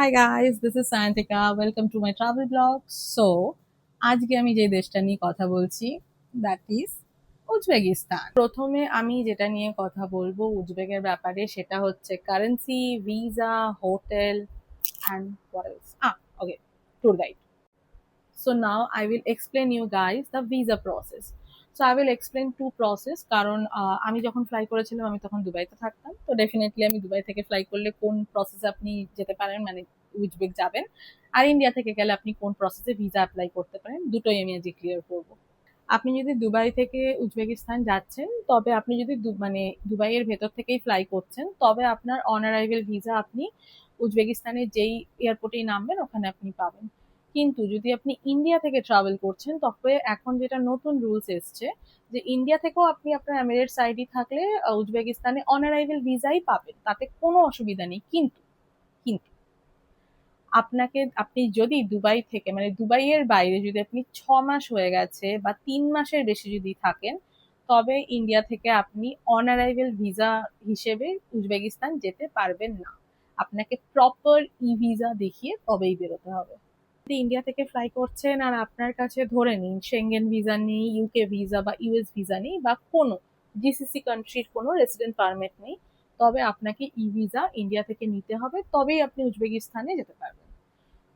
Hi guys, this is Santika. Welcome to my travel blog. So, আজকে আমি যে দেশটা নিয়ে কথা বলছি দ্যাট ইজ উজবেকিস্তান। প্রথমে আমি যেটা নিয়ে কথা বলবো উজবেকের ব্যাপারে সেটা হচ্ছে currency, visa, hotel and what else? Okay, tour guide. So now I will explain you guys the visa process. So I will explain two process কারণ আমি যখন ফ্লাই করেছিলাম আমি তখন দুবাইতে থাকতাম, তো ডেফিনেটলি আমি দুবাই থেকে ফ্লাই করলে কোন প্রসেসে আপনি যেতে পারেন মানে উজবেক যাবেন, আর ইন্ডিয়া থেকে গেলে আপনি কোন প্রসেসে ভিসা অ্যাপ্লাই করতে পারেন, দুটোই আমি আজকে ক্লিয়ার করব। আপনি যদি দুবাই থেকে উজবেকিস্তান যাচ্ছেন তবে আপনি যদি মানে দুবাইয়ের ভেতর থেকেই ফ্লাই করছেন তবে আপনার অন অ্যারাইভেল ভিসা আপনি উজবেকিস্তানের যেই এয়ারপোর্টেই নামবেন ওখানে আপনি পাবেন। কিন্তু যদি আপনি ইন্ডিয়া থেকে ট্রাভেল করছেন তবে এখন যেটা নতুন রুলস এসছে যে ইন্ডিয়া থেকেও আপনি আপনার এমিরেটস আইডি থাকলে উজবেকিস্তানে অন অ্যারাইভেল ভিসাই পাবেন, তাতে কোনো অসুবিধা নেই। কিন্তু কিন্তু আপনি যদি দুবাই থেকে মানে দুবাইয়ের বাইরে যদি আপনি 6 মাস হয়ে গেছে বা 3 মাসের বেশি যদি থাকেন তবে ইন্ডিয়া থেকে আপনি অন অ্যারাইভেল ভিসা হিসেবে উজবেকিস্তান যেতে পারবেন না। আপনাকে প্রপার ই ভিসা দেখিয়ে তবেই বেরোতে হবে। যদি ইন্ডিয়া থেকে ফ্লাই করছেন আর আপনার কাছে ধরে নিন সেঙ্গেন ভিসা নেই, ইউকে ভিসা বা ইউএস ভিসা নেই বা কোনো জিসিসি কান্ট্রির কোনো রেসিডেন্ট পারমিট নেই, তবে আপনাকে ই ভিসা ইন্ডিয়া থেকে নিতে হবে, তবেই আপনি উজবেকিস্তানে যেতে পারবেন।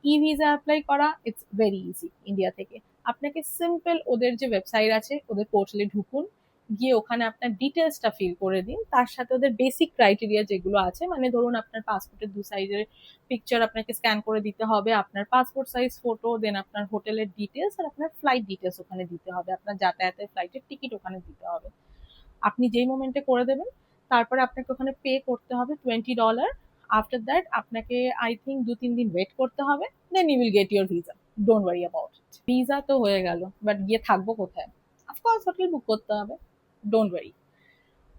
ই ভিসা অ্যাপ্লাই করা ইটস ভেরি ইজি ইন্ডিয়া থেকে। আপনাকে সিম্পল ওদের যে ওয়েবসাইট আছে ওদের পোর্টালে ঢুকুন, গিয়ে ওখানে আপনার ডিটেলসটা ফিল করে দিন, তার সাথে ওদের বেসিক ক্রাইটেরিয়া যেগুলো আছে মানে ধরুন আপনার পাসপোর্টের 2 সাইজের পিকচার আপনাকে স্ক্যান করে দিতে হবে, আপনার পাসপোর্ট সাইজ ফটো, দেন আপনার হোটেলের ডিটেলস আর আপনার ফ্লাইট ডিটেলস ওখানে দিতে হবে, আপনার যাতায়াতের ফ্লাইটের টিকিট ওখানে দিতে হবে। আপনি যেই মোমেন্টে করে দেবেন তারপরে আপনাকে ওখানে পে করতে হবে $20। আফটার দ্যাট আপনাকে আই থিঙ্ক 2-3 দিন ওয়েট করতে হবে, then you will get your visa. Don't worry about it. Visa তো হয়ে গেল, বাট গিয়ে থাকবো কোথায়? অফকোর্স হোটেল বুক করতে হবে। Don't worry,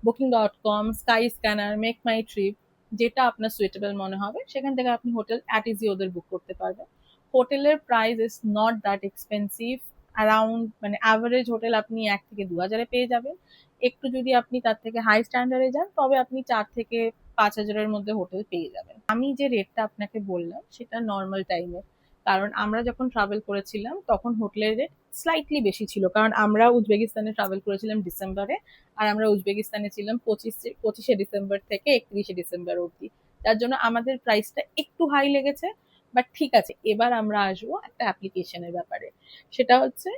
Booking.com, sky scanner, make my trip, যেটা আপনার সুইটেবল মনে হবে সেখান থেকে আপনি হোটেল অ্যাট ইজি ওদের বুক করতে পারবেন। হোটেলের price is not that expensive. Around মানে অ্যাভারেজ হোটেল আপনি 1 থেকে 2 হাজারে পেয়ে যাবেন। একটু যদি আপনি তার থেকে হাই স্ট্যান্ডার্ডে যান তবে আপনি 4 থেকে 5 হাজারের মধ্যে হোটেল পেয়ে যাবেন। আমি যে রেটটা আপনাকে বললাম সেটা নর্মাল টাইমে, কারণ আমরা যখন ট্রাভেল করেছিলাম তখন হোটেলের রেট স্লাইটলি বেশি ছিল, কারণ আমরা উজবেকিস্তানে ট্রাভেল করেছিলাম ডিসেম্বরে, আর আমরা উজবেকিস্তানে ছিলাম 25শে ডিসেম্বর থেকে 31শে ডিসেম্বর অবধি। তার জন্য আমাদের প্রাইসটা একটু হাই লেগেছে। বাট ঠিক আছে, এবার আমরা আসবো একটা অ্যাপ্লিকেশনের ব্যাপারে, সেটা হচ্ছে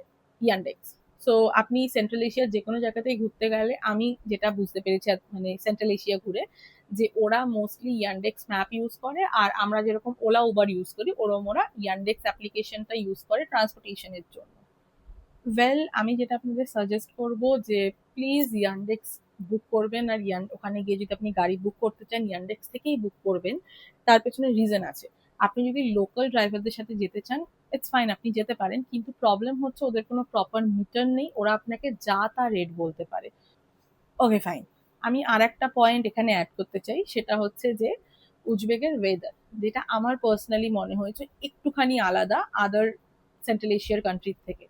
ইয়ান্ডেক্স। সো আপনি সেন্ট্রাল এশিয়ার যে কোনো জায়গাতেই ঘুরতে গেলে আমি যেটা বুঝতে পেরেছি মানে সেন্ট্রাল এশিয়া ঘুরে, যে ওরা মোস্টলি ইয়ান্ডেক্স ম্যাপ ইউজ করে, আর আমরা যেরকম ওলা উবার ইউজ করি ওরকম ওরা ইয়ান্ডেক্স অ্যাপ্লিকেশনটা ইউজ করে ট্রান্সপোর্টেশনের জন্য। ওয়েল, আমি যেটা আপনাদের সাজেস্ট করব যে প্লিজ ইয়ান্ডেক্স বুক করবেন, আর ওখানে গিয়ে যদি আপনি গাড়ি বুক করতে চান ইয়ান্ডেক্স থেকেই বুক করবেন। তার পেছনে রিজন আছে। আপনি যদি লোকাল ড্রাইভারদের সাথে যেতে চান ইটস ফাইন, আপনি যেতে পারেন, কিন্তু প্রবলেম হচ্ছে ওদের কোনো প্রপার মিটার নেই, ওরা আপনাকে যা তা রেট বলতে পারে। ওকে ফাইন, আমি আর একটা পয়েন্ট এখানে অ্যাড করতে চাই, সেটা হচ্ছে যে উজবেকের ওয়েদার, যেটা আমার পার্সোনালি মনে হয়েছে একটুখানি আলাদা আদার সেন্ট্রাল এশিয়ার কান্ট্রির থেকে।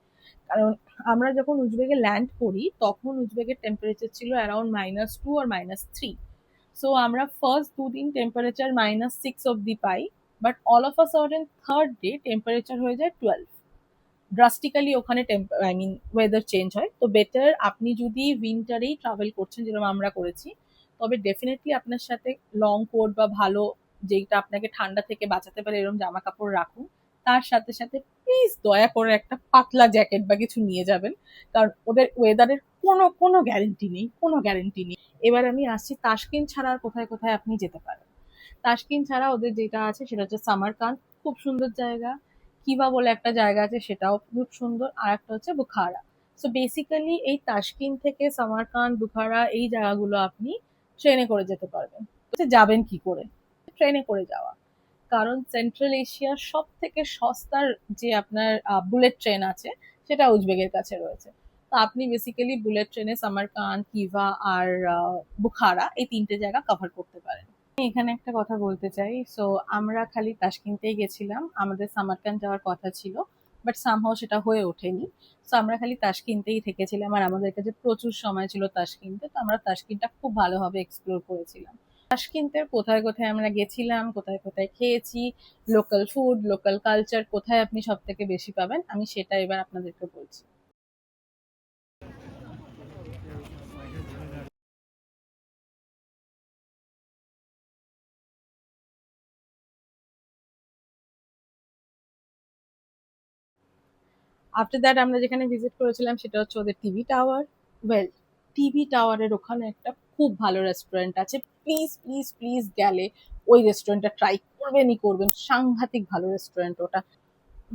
কারণ আমরা যখন উজবেকে ল্যান্ড করি তখন উজবেকের টেম্পারেচার ছিল অ্যারাউন্ড -2 আর -3। সো আমরা ফার্স্ট 2 দিন টেম্পারেচার -6 অব্দি পাই, but all of a sudden third day temperature হয়ে যায় 12। ড্রাস্টিক্যালি ওখানে আই মিন ওয়েদার চেঞ্জ হয়। তো বেটার আপনি যদি উইন্টারেই ট্রাভেল করছেন যেরকম আমরা করেছি, তবে ডেফিনেটলি আপনার সাথে লং কোট বা ভালো যেটা আপনাকে ঠান্ডা থেকে বাঁচাতে পারে এরকম জামা কাপড় রাখুন। তার সাথে সাথে প্লিজ দয়া করে একটা পাতলা জ্যাকেট বা কিছু নিয়ে যাবেন, কারণ ওদের ওয়েদারের কোনো কোনো গ্যারেন্টি নেই, কোনো গ্যারেন্টি নেই। এবার আমি আসছি তাসকিন ছাড়া আর কোথায় কোথায় আপনি যেতে পারেন। তাসকিন ছাড়া ওদের যেটা আছে সেটা হচ্ছে সামারকান্দ, খুব সুন্দর জায়গা। কিভা বলে একটা জায়গা আছে সেটাও খুব সুন্দর, আর একটা হচ্ছে বুখারা। সো বেসিক্যালি এই তাসকিন থেকে সামারকান্দ, বুখারা এই জায়গাগুলো আপনি ট্রেনে করে যেতে পারবেন। যাবেন কি করে? ট্রেনে করে যাওয়া, কারণ সেন্ট্রাল এশিয়ার সব থেকে সস্তার যে আপনার বুলেট ট্রেন আছে সেটা উজবেকের কাছে রয়েছে। তো আপনি বেসিক্যালি বুলেট ট্রেনে সামারকান্দ, কিভা আর বুখারা এই 3টে জায়গা কভার করতে পারেন। আমি এখানে একটা কথা বলতে চাই। সো আমরা খালি তাসকিনতেই গেছিলাম, আমাদের সামারকান্দ যাওয়ার কথা ছিল, বাট সামহাও সেটা হয়ে ওঠেনি। সো আমরা খালি তাসকিনতেই থেকেছিলাম, আর আমাদের কাছে প্রচুর সময় ছিল তাসকিনতে, তো আমরা তাসকিনটা খুব ভালোভাবে এক্সপ্লোর করেছিলাম। তাশকেন্তের কোথায় কোথায় আমরা গেছিলাম, কোথায় কোথায় খেয়েছি, লোকাল ফুড, লোকাল কালচার কোথায় আপনি সব থেকে বেশি পাবেন, আমি সেটা এবার আপনাদেরকে বলছি। আফটার দ্যাট আমরা যেখানে ভিজিট করেছিলাম সেটা হচ্ছে ওদের টিভি টাওয়ার। ওয়েল, টিভি টাওয়ারের ওখানে একটা খুব ভালো রেস্টুরেন্ট আছে, প্লিজ প্লিজ প্লিজ গেলে ওই রেস্টুরেন্টটা ট্রাই করবেনই করবেন, সাংঘাতিক ভালো রেস্টুরেন্ট ওটা।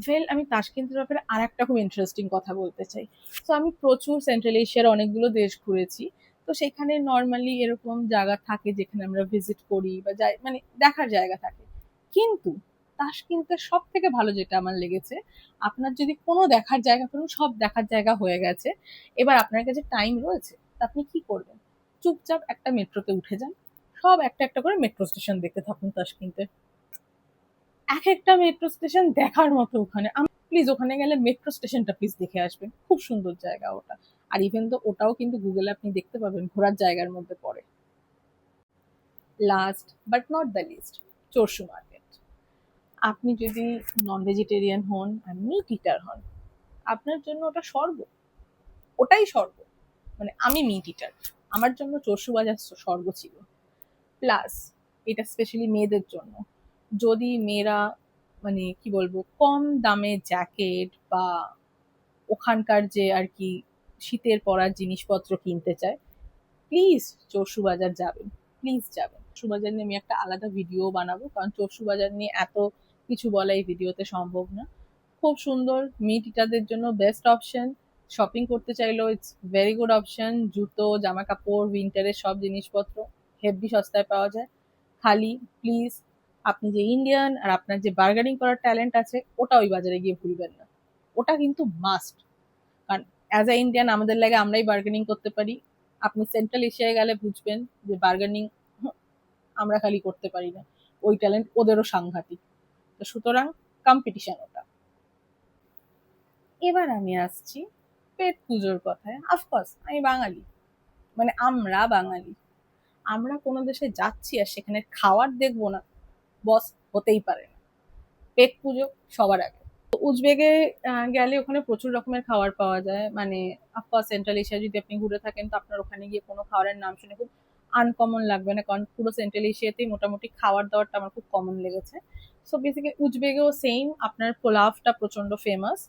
ওয়েল, আমি তাশকেন্তের ব্যাপারে আর একটা খুব ইন্টারেস্টিং কথা বলতে চাই। তো আমি প্রচুর সেন্ট্রাল এশিয়ার অনেকগুলো দেশ ঘুরেছি। তো সেখানে নর্মালি এরকম জায়গা থাকে যেখানে আমরা ভিজিট করি বা যাই, মানে দেখার জায়গা থাকে। কিন্তু তাশকেন্তের সব থেকে ভালো যেটা আমার লেগেছে, আপনার যদি কোনো দেখার জায়গা, কোনো সব দেখার জায়গা হয়ে গেছে, এবার আপনার কাছে টাইম রয়েছে, তা আপনি কি করবেন? চুপচাপ একটা মেট্রোতে উঠে যান, সব একটা একটা করে মেট্রো স্টেশন দেখতে থাকুন তাশকেন্তে। এক একটা মেট্রো স্টেশন দেখার মতো ওখানে। প্লিজ ওখানে গেলে মেট্রো স্টেশনটা প্লিজ দেখে আসবেন, খুব সুন্দর জায়গা ওটা। আর ইভেন তো ওটাও কিন্তু গুগলে আপনি দেখতে পাবেন ঘোরার জায়গার মধ্যে পড়ে। Last but not the least, Chorsu market. আপনি যদি নন ভেজিটেরিয়ান হন আর মিট ইটার হন, আপনার জন্য ওটা স্বর্গ, ওটাই স্বর্গ। মানে আমি মিট ইটার, আমার জন্য চরসু বাজার স্বর্গ ছিল। প্লাস এটা স্পেশালি মেয়েদের জন্য, যদি মেয়েরা মানে কি বলবো কম দামে জ্যাকেট বা ওখানকার যে আর কি শীতের পরার জিনিসপত্র কিনতে চায়, প্লিজ চরসু বাজার যাবেন, প্লিজ যাবেন। চরসু বাজার নিয়ে আমি একটা আলাদা ভিডিও বানাবো, কারণ চরসু বাজার নিয়ে এত কিছু বলা এই ভিডিওতে সম্ভব না। খুব সুন্দর, মিড ইটারদের জন্য বেস্ট অপশন। শপিং করতে চাইলেও ইটস ভেরি গুড অপশন। জুতো, জামা কাপড়, উইন্টারের সব জিনিসপত্র হেভি সস্তায় পাওয়া যায়। খালি প্লিজ আপনি যে ইন্ডিয়ান আর আপনার যে বার্গেনিং করার ট্যালেন্ট আছে, ওটা ওই বাজারে গিয়ে ভুলবেন না। ওটা কিন্তু মাস্ট। কারণ অ্যাজ আ ইন্ডিয়ান আমাদের লাগে আমরাই বার্গেনিং করতে পারি। আপনি সেন্ট্রাল এশিয়ায় গেলে বুঝবেন যে বার্গেনিং আমরা খালি করতে পারি না, ওই ট্যালেন্ট ওদেরও সাংঘাতিক। তো সুতরাং কম্পিটিশন ওটা। এবার আমি আসছি পেট পুজোর কথায়। অফকোর্স আমি বাঙালি, মানে আমরা বাঙালি, আমরা কোনো দেশে যাচ্ছি আর সেখানে খাওয়ার দেখবো না, বস, হতেই পারে না। পেট পুজো সবার আগে। উজবেগে গেলে ওখানে প্রচুর রকমের খাবার পাওয়া যায়, মানে অফকোর্স সেন্ট্রাল এশিয়া যদি আপনি ঘুরে থাকেন তো আপনার ওখানে গিয়ে কোনো খাবারের নাম শুনে খুব আনকমন লাগবে না, কারণ পুরো সেন্ট্রাল এশিয়াতেই মোটামুটি খাবার দাবারটা আমার খুব কমন লেগেছে। সো বেসিক্যালি উজবেগেও সেম, আপনার পোলাওটা প্রচন্ড ফেমাস।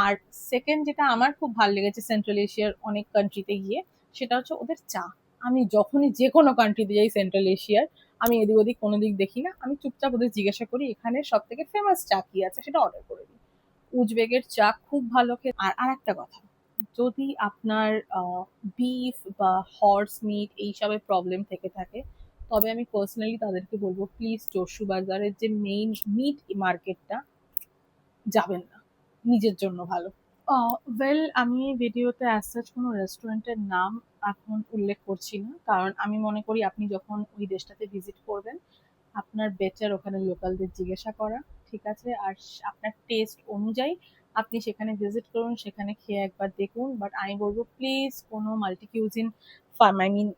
আর সেকেন্ড যেটা আমার খুব ভালো লেগেছে সেন্ট্রাল এশিয়ার অনেক কান্ট্রিতে গিয়ে, সেটা হচ্ছে ওদের চা। আমি যখনই যে কোনো কান্ট্রিতে যাই সেন্ট্রাল এশিয়ার, আমি এদিক ওদিক কোনো দিক দেখি না, আমি চুপচাপ ওদের জিজ্ঞাসা করি এখানে সব থেকে ফেমাস চা কি আছে, সেটা অর্ডার করে দিই। উজবেগের চা খুব ভালো খেতে। আর আরেকটা কথা, যদি আপনার বিফ বা হর্স মিট এইসবের প্রবলেম থেকে থাকে, তবে আমি পার্সোনালি তাদেরকে বলবো প্লিজ চরসু বাজারের যে মেইন মিট মার্কেটটা যাবেন না, নিজের জন্য ভালো। ওয়েল, আমি ভিডিওতে অ্যাজ সাচ কোনো রেস্টুরেন্টের নাম এখন উল্লেখ করছি না, কারণ আমি মনে করি আপনি যখন ওই দেশটাতে ভিজিট করবেন আপনার বেটার ওখানে লোকালদের জিজ্ঞাসা করা, ঠিক আছে? আর আপনার টেস্ট অনুযায়ী আপনি সেখানে ভিজিট করুন, সেখানে খেয়ে একবার দেখুন। বাট আমি বলবো প্লিজ কোনো multi cuisine, I mean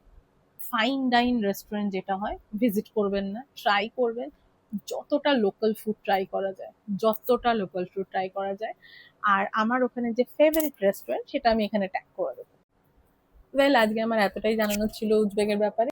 fine dine restaurant যেটা হয়, ভিজিট করবেন না। ট্রাই করবেন যতটা লোকাল ফুড ট্রাই করা যায়, যতটা লোকাল ফুড ট্রাই করা যায়। আর আমার ওখানে যে ফেভারিট রেস্টুরেন্ট সেটা আমি এখানে ট্যাগ করে দেবো। ওয়েল, আজকে আমার এতটাই জানানোর ছিল উজবেগের ব্যাপারে।